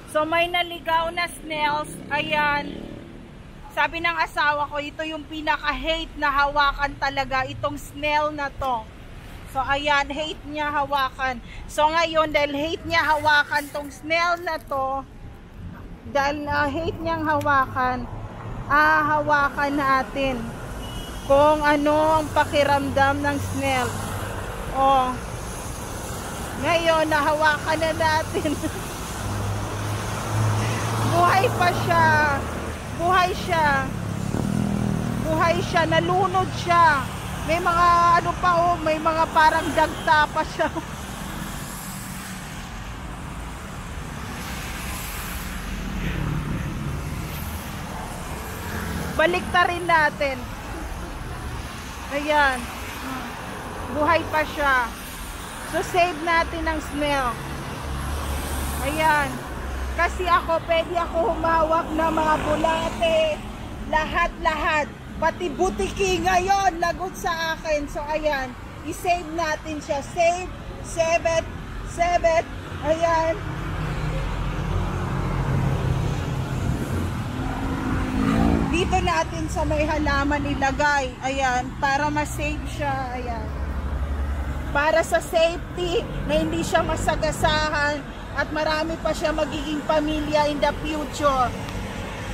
So may naligaw na snails. Ayan. Sabi ng asawa ko, ito yung pinaka-hate na hawakan talaga, itong snail na to. So ayan, hate niya hawakan. So ngayon, dahil hate niya hawakan tong snail na to, dahil hate niyang hawakan, hawakan natin kung ano ang pakiramdam ng snail. Oh. Ngayon, nahawakan na natin. Buhay pa siya. Buhay siya. Buhay siya. Nalunod siya. May mga ano pa oh, may mga parang dagta pa siya. Baliktarin natin. Ayan. Buhay pa siya. So save natin ang snail. Ayan. Kasi ako, pwede ako humawak ng mga bulate, lahat-lahat. Pati butiki ngayon, lagot sa akin. So, ayan, i-save natin siya. Save, save, ayan. Dito natin sa may halaman ilagay. Ayan, para ma-save siya. Ayan. Para sa safety, na hindi siya masagasahan. At marami pa siya magiging pamilya in the future.